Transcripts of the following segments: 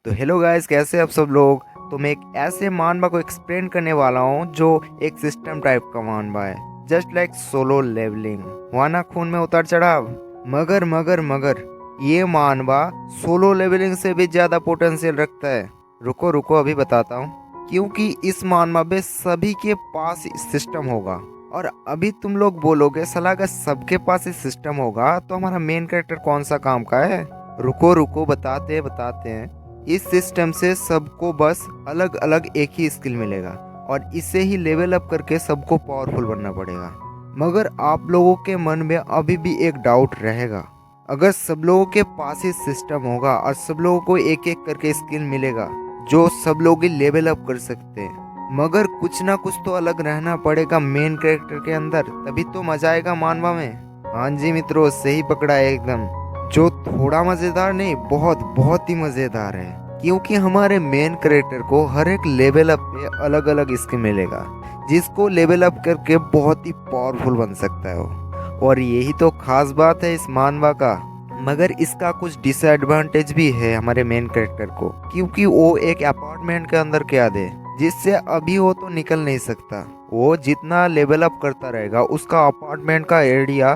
तो hello guys, कैसे आप सब लोग। तो मैं एक ऐसे मानवा को एक्सप्लेन करने वाला हूँ जो एक सिस्टम टाइप का मानवा है। जस्ट लाइक सोलो लेवलिंग हुआ ना, खून में उतार चढ़ाव। मगर मगर मगर ये मानवा सोलो लेवलिंग से भी ज्यादा पोटेंशियल रखता है। रुको रुको, अभी बताता हूँ। क्योंकि इस मानवा में सभी के पास सिस्टम होगा। और अभी तुम लोग बोलोगे सलाह अगर सबके पास ही सिस्टम होगा तो हमारा मेन कैरेक्टर कौन सा काम का है। रुको रुको, बताते बताते हैं। इस सिस्टम से सबको बस अलग अलग एक ही स्किल मिलेगा और इसे ही लेवल अप करके सबको पावरफुल बनना पड़ेगा। मगर आप लोगों के मन में अभी भी एक डाउट रहेगा। अगर सब लोगों के पास ही सिस्टम होगा और सब लोगों को एक एक करके स्किल मिलेगा जो सब लोग ही लेवल अप कर सकते हैं, मगर कुछ ना कुछ तो अलग रहना पड़ेगा मेन कैरेक्टर के अंदर, तभी तो मजा आएगा मानवा में। हाँ जी मित्रों, सही पकड़ा है एकदम। जो थोड़ा मजेदार नहीं, बहुत बहुत ही मजेदार है। क्योंकि हमारे मेन कैरेक्टर को हर एक लेवल अप पे अलग अलग स्किल मिलेगा जिसको लेवल अप करके बहुत ही पावरफुल बन सकता है वो। और यही तो खास बात है इस मानवा का। मगर इसका कुछ डिसएडवांटेज भी है हमारे मेन कैरेक्टर को, क्योंकि वो एक अपार्टमेंट के अंदर कैद है जिससे अभी वो तो निकल नहीं सकता। वो जितना लेवल अप करता रहेगा उसका अपार्टमेंट का एरिया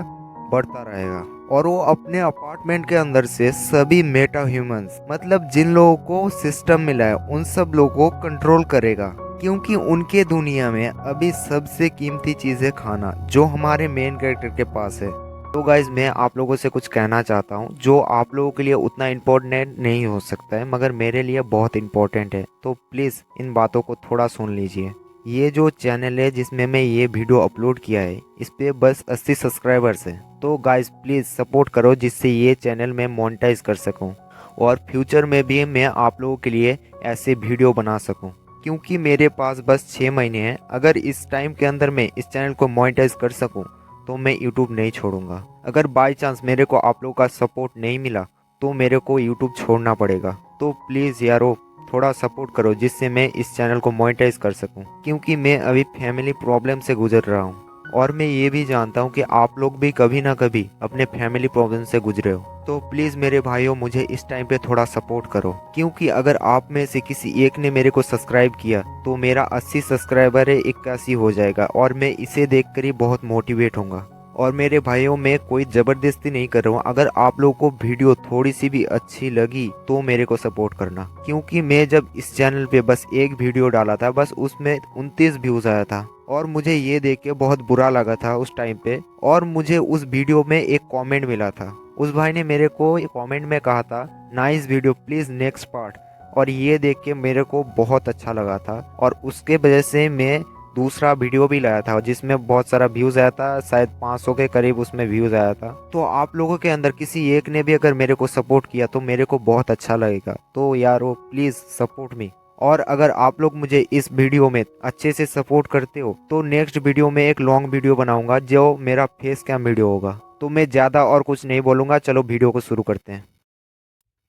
बढ़ता रहेगा और वो अपने अपार्टमेंट के अंदर से सभी मेटा ह्यूमंस, मतलब जिन लोगों को सिस्टम मिला है, उन सब लोगों को कंट्रोल करेगा। क्योंकि उनके दुनिया में अभी सबसे कीमती चीज है खाना, जो हमारे मेन कैरेक्टर के पास है। तो गाइज, मैं आप लोगों से कुछ कहना चाहता हूँ जो आप लोगों के लिए उतना इम्पोर्टेंट नहीं हो सकता है मगर मेरे लिए बहुत इम्पोर्टेंट है। तो प्लीज़ इन बातों को थोड़ा सुन लीजिए। ये जो चैनल है जिसमें मैं ये वीडियो अपलोड किया है, इस पे बस 80 सब्सक्राइबर्स हैं। तो गाइज प्लीज़ सपोर्ट करो जिससे ये चैनल मैं मोनेटाइज कर सकूं और फ्यूचर में भी मैं आप लोगों के लिए ऐसे वीडियो बना सकूं। क्योंकि मेरे पास बस 6 महीने हैं। अगर इस टाइम के अंदर मैं इस चैनल को मोनेटाइज कर सकूं तो मैं यूट्यूब नहीं छोड़ूंगा। अगर बाई चांस मेरे को आप लोगों का सपोर्ट नहीं मिला तो मेरे को यूट्यूब छोड़ना पड़ेगा। तो प्लीज़ यारो, थोड़ा सपोर्ट करो जिससे मैं इस चैनल को मोनेटाइज कर सकूं। क्योंकि मैं अभी फैमिली प्रॉब्लम से गुजर रहा हूं और मैं ये भी जानता हूँ कि आप लोग भी कभी ना कभी अपने फैमिली प्रॉब्लम से गुजरे हो। तो प्लीज़ मेरे भाइयों, मुझे इस टाइम पे थोड़ा सपोर्ट करो। क्योंकि अगर आप में से किसी एक ने मेरे को सब्सक्राइब किया तो मेरा 80 सब्सक्राइबर है 81 हो जाएगा और मैं इसे देखकर ही बहुत मोटिवेट होऊंगा। और मेरे भाइयों, मैं कोई ज़बरदस्ती नहीं कर रहा हूँ। अगर आप लोगों को वीडियो थोड़ी सी भी अच्छी लगी तो मेरे को सपोर्ट करना। क्योंकि मैं जब इस चैनल पे बस एक वीडियो डाला था, बस उसमें 29 व्यूज़ आया था और मुझे ये देख के बहुत बुरा लगा था उस टाइम पे। और मुझे उस वीडियो में एक कमेंट मिला था। उस भाई ने मेरे को कमेंट में कहा था, nice video, please next part. और ये देख के मेरे को बहुत अच्छा लगा था और उसके वजह से मैं दूसरा वीडियो भी लाया था जिसमें बहुत सारा व्यूज आया था, शायद 500 के करीब उसमें व्यूज आया था। तो आप लोगों के अंदर किसी एक ने भी अगर मेरे को सपोर्ट किया तो मेरे को बहुत अच्छा लगेगा। तो यारो प्लीज सपोर्ट मी। और अगर आप लोग मुझे इस वीडियो में अच्छे से सपोर्ट करते हो तो नेक्स्ट वीडियो में एक लॉन्ग वीडियो बनाऊंगा जो मेरा फेस कैम वीडियो होगा। तो मैं ज्यादा और कुछ नहीं बोलूंगा, चलो वीडियो को शुरू करते हैं।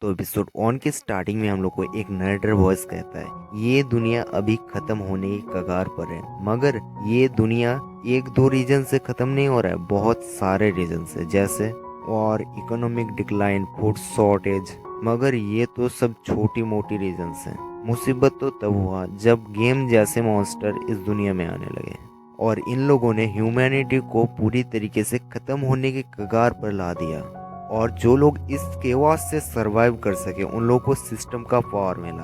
तो एपिसोड 1 के स्टार्टिंग में हम लोग को एक नरेटर वॉइस कहता है, ये दुनिया अभी खत्म होने की कगार पर है। मगर ये दुनिया एक दो रीजन से खत्म नहीं हो रहा है, बहुत सारे रीजन से, जैसे war, economic decline, food shortage. मगर ये तो सब छोटी मोटी रीजन हैं। मुसीबत तो तब हुआ जब गेम जैसे मॉन्स्टर इस दुनिया में आने लगे और इन लोगों ने ह्यूमैनिटी को पूरी तरीके से खत्म होने की कगार पर ला दिया। और जो लोग इस केवास से सरवाइव कर सके उन लोगों को सिस्टम का पावर मिला।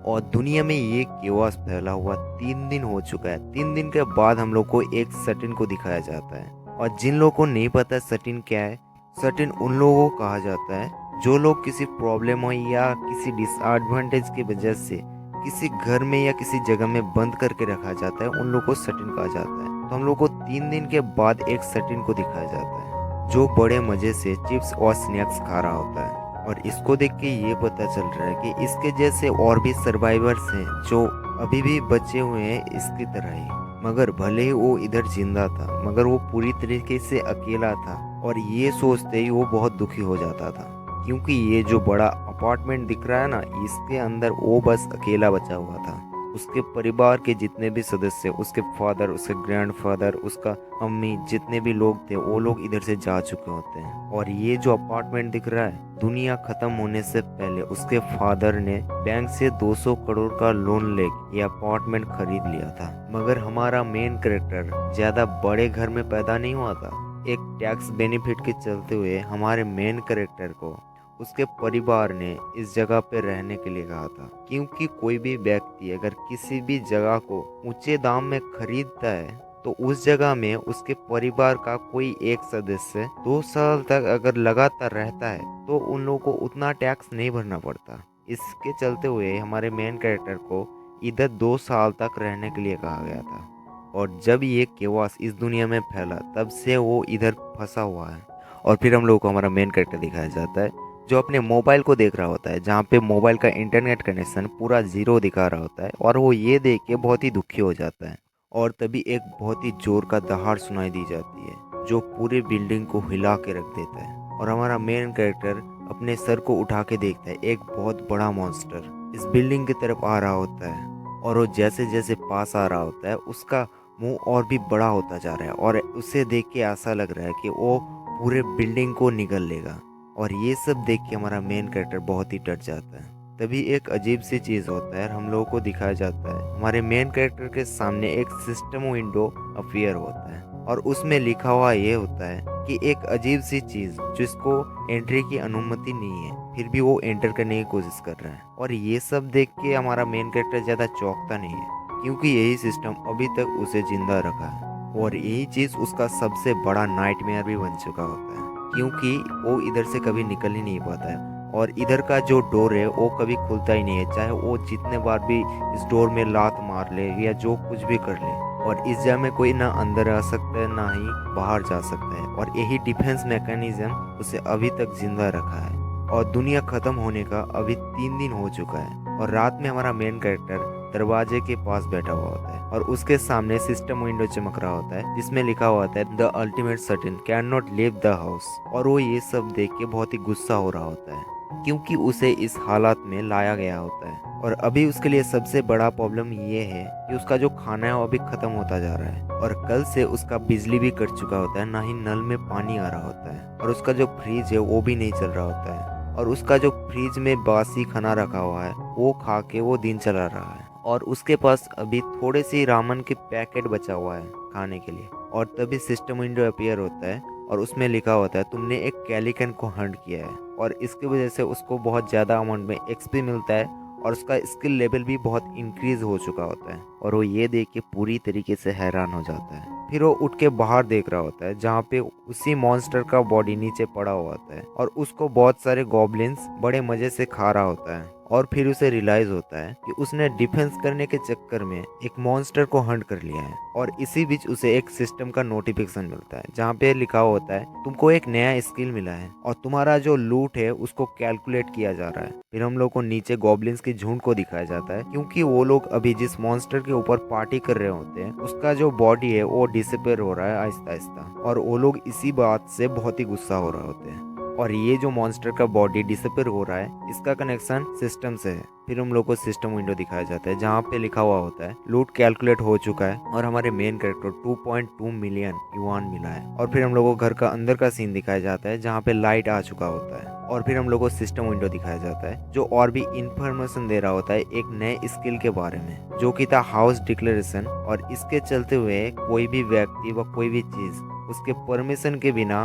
और दुनिया में ये केवास फैला हुआ 3 दिन हो चुका है। 3 दिन के बाद हम लोग को एक सटिन को दिखाया जाता है। और जिन लोगों को नहीं पता सटिन क्या है, सटिन उन लोगों को कहा जाता है जो लोग किसी प्रॉब्लम हो या किसी डिसएडवांटेज की वजह से किसी घर में या किसी जगह में बंद करके रखा जाता है, उन लोगों को सटिन कहा जाता है। तो हम लोग को 3 दिन के बाद एक सटिन को दिखाया जाता है जो बड़े मजे से चिप्स और स्नैक्स खा रहा होता है। और इसको देख के ये पता चल रहा है कि इसके जैसे और भी सर्वाइवर्स हैं जो अभी भी बचे हुए हैं इसकी तरह ही। मगर भले ही वो इधर जिंदा था मगर वो पूरी तरीके से अकेला था और ये सोचते ही वो बहुत दुखी हो जाता था। क्योंकि ये जो बड़ा अपार्टमेंट दिख रहा है ना, इसके अंदर वो बस अकेला बचा हुआ था। उसके परिवार के जितने भी सदस्य, उसके फादर, उसके ग्रैंडफादर, उसका अम्मी, जितने भी लोग थे वो लोग इधर से जा चुके होते हैं। और ये जो अपार्टमेंट दिख रहा है, दुनिया खत्म होने से पहले उसके फादर ने बैंक से 200 करोड़ का लोन लेके ये अपार्टमेंट खरीद लिया था। मगर हमारा मेन कैरेक्टर ज्यादा बड़े घर में पैदा नहीं हुआ था। एक टैक्स बेनिफिट के चलते हुए हमारे मेन कैरेक्टर को उसके परिवार ने इस जगह पे रहने के लिए कहा था, क्योंकि कोई भी व्यक्ति अगर किसी भी जगह को ऊंचे दाम में खरीदता है तो उस जगह में उसके परिवार का कोई एक सदस्य 2 साल तक अगर लगातार रहता है तो उन लोगों को उतना टैक्स नहीं भरना पड़ता। इसके चलते हुए हमारे मेन कैरेक्टर को इधर 2 साल तक रहने के लिए कहा गया था। और जब ये केवास इस दुनिया में फैला तब से वो इधर फंसा हुआ है। और फिर हम लोगों को हमारा मेन कैरेक्टर दिखाया जाता है जो अपने मोबाइल को देख रहा होता है, जहाँ पे मोबाइल का इंटरनेट कनेक्शन पूरा 0 दिखा रहा होता है। और वो ये देख के बहुत ही दुखी हो जाता है। और तभी एक बहुत ही जोर का दहाड़ सुनाई दी जाती है जो पूरे बिल्डिंग को हिला के रख देता है। और हमारा मेन कैरेक्टर अपने सर को उठा के देखता है, एक बहुत बड़ा मॉन्स्टर इस बिल्डिंग की तरफ आ रहा होता है। और वो जैसे जैसे पास आ रहा होता है उसका मुंह और भी बड़ा होता जा रहा है और उसे देख के ऐसा लग रहा है कि वो पूरे बिल्डिंग को निगल लेगा। और ये सब देख के हमारा मेन कैरेक्टर बहुत ही डर जाता है। तभी एक अजीब सी चीज होता है, हम लोगों को दिखाया जाता है हमारे मेन कैरेक्टर के सामने एक सिस्टम विंडो अपीयर होता है। और उसमें लिखा हुआ ये होता है कि एक अजीब सी चीज जिसको एंट्री की अनुमति नहीं है फिर भी वो एंटर करने की कोशिश कर रहा है। और ये सब देख के हमारा मेन कैरेक्टर ज्यादा चौंकता नहीं है, क्योंकि यही सिस्टम अभी तक उसे जिंदा रखा है। और यही चीज उसका सबसे बड़ा नाइटमेयर भी बन चुका होता है, क्योंकि वो इधर से कभी निकल ही नहीं पाता है। और इधर का जो डोर है वो कभी खुलता ही नहीं है, चाहे वो जितने बार भी इस डोर में लात मार ले या जो कुछ भी कर ले। और इस जगह में कोई ना अंदर आ सकता है ना ही बाहर जा सकता है। और यही डिफेंस मैकेनिज्म उसे अभी तक जिंदा रखा है। और दुनिया खत्म होने का अभी 3 दिन हो चुका है। और रात में हमारा मेन कैरेक्टर दरवाजे के पास बैठा हुआ होता है और उसके सामने सिस्टम विंडो चमक रहा होता है जिसमें लिखा हुआ होता है the ultimate certain can not leave the house. और वो ये सब देख के बहुत ही गुस्सा हो रहा होता है, क्योंकि उसे इस हालात में लाया गया होता है। और अभी उसके लिए सबसे बड़ा प्रॉब्लम ये है कि उसका जो खाना है वो अभी खत्म होता जा रहा है। और कल से उसका बिजली भी कट चुका होता है, ना ही नल में पानी आ रहा होता है। और उसका जो फ्रिज है वो भी नहीं चल रहा होता है। और उसका जो फ्रिज में बासी खाना रखा हुआ है वो खा के वो दिन चला रहा है। और उसके पास अभी थोड़े से रामन के पैकेट बचा हुआ है खाने के लिए। और तभी सिस्टम विंडो अपीयर होता है और उसमें लिखा होता है तुमने एक कैलिकन को हंट किया है। और इसकी वजह से उसको बहुत ज़्यादा अमाउंट में एक्सपी मिलता है और उसका स्किल लेवल भी बहुत इंक्रीज हो चुका होता है। और वो ये देख के पूरी तरीके से हैरान हो जाता है। फिर वो उठ के बाहर देख रहा होता है जहाँ पे उसी मॉन्स्टर का बॉडी नीचे पड़ा हुआ होता है और उसको बहुत सारे गॉब्लिन्स बड़े मजे से खा रहा होता है। और फिर उसे रियलाइज होता है कि उसने डिफेंस करने के चक्कर में एक मॉन्स्टर को हंट कर लिया है। और इसी बीच उसे एक सिस्टम का नोटिफिकेशन मिलता है जहाँ पे लिखा होता है तुमको एक नया स्किल मिला है और तुम्हारा जो लूट है उसको कैलकुलेट किया जा रहा है। फिर हम लोग को नीचे गॉब्लिन्स की झुंड को दिखाया जाता है, क्योंकि वो लोग अभी जिस मॉन्स्टर के ऊपर पार्टी कर रहे होते हैं उसका जो बॉडी है वो डिसअपेयर हो रहा है आहिस्ता आहिस्ता। और वो लोग इसी बात से बहुत ही गुस्सा हो रहे होते हैं। और ये जो मॉन्स्टर का बॉडी डिसअपेयर हो रहा है इसका कनेक्शन सिस्टम से है। फिर हम लोग को सिस्टम विंडो दिखाया जाता है जहाँ पे लिखा हुआ होता है लूट कैलकुलेट हो चुका है और हमारे मेन कैरेक्टर 2.2 मिलियन युआन मिला है। और फिर हम लोग को घर का अंदर का सीन दिखाया जाता है जहाँ पे लाइट आ चुका होता है। और फिर हम लोग को सिस्टम विंडो दिखाया जाता है जो और भी इंफॉर्मेशन दे रहा होता है एक नए स्किल के बारे में जो कि था हाउस डिक्लेरेशन। और इसके चलते हुए कोई भी व्यक्ति व कोई भी चीज उसके परमिशन के बिना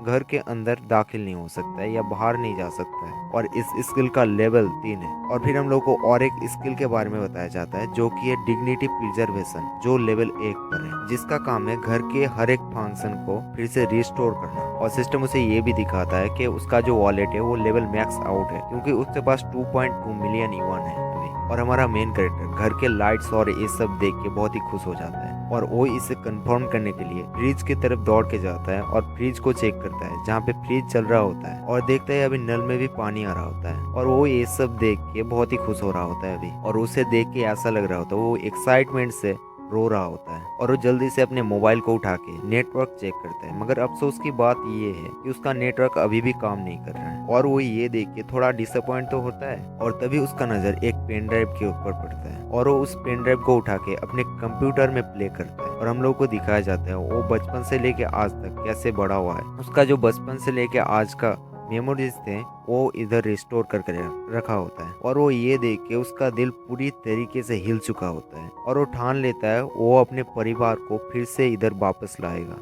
घर के अंदर दाखिल नहीं हो सकता है या बाहर नहीं जा सकता है। और इस स्किल का लेवल 3 है। और फिर हम लोग को और एक स्किल के बारे में बताया जाता है जो कि है डिग्निटी प्रिजर्वेशन, जो लेवल 1 पर है, जिसका काम है घर के हर एक फंक्शन को फिर से रिस्टोर करना। और सिस्टम उसे ये भी दिखाता है कि उसका जो वॉलेट है वो लेवल मैक्स आउट है, क्योंकि उसके पास 2.2 मिलियन युआन है अभी। और हमारा मेन कैरेक्टर घर के लाइट्स और ये सब देख के बहुत ही खुश हो जाता है और वो इसे कंफर्म करने के लिए फ्रिज की तरफ दौड़ के जाता है और फ्रिज को चेक करता है जहाँ पे फ्रिज चल रहा होता है और देखता है अभी नल में भी पानी आ रहा होता है। और वो ये सब देख के बहुत ही खुश हो रहा होता है अभी। और उसे देख के ऐसा लग रहा होता है वो एक्साइटमेंट से रो रहा होता है और वो जल्दी से अपने मोबाइल को उठा के नेटवर्क चेक करता है, मगर अफसोस की बात ये है कि उसका नेटवर्क अभी भी काम नहीं कर रहा है। और वो ये देख के थोड़ा डिसअपॉइंट तो होता है और तभी उसका नजर एक पेन ड्राइव के ऊपर पड़ता है और वो उस पेन ड्राइव को उठा के अपने कंप्यूटर में प्ले करता है और हम लोग को दिखाया जाता है वो बचपन से लेके आज तक कैसे बड़ा हुआ है। उसका जो बचपन से लेके आज का मेमोरीज थे वो इधर रिस्टोर करके रखा होता है और वो ये देख के उसका दिल पूरी तरीके से हिल चुका होता है और वो ठान लेता है वो अपने परिवार को फिर से इधर वापस लाएगा।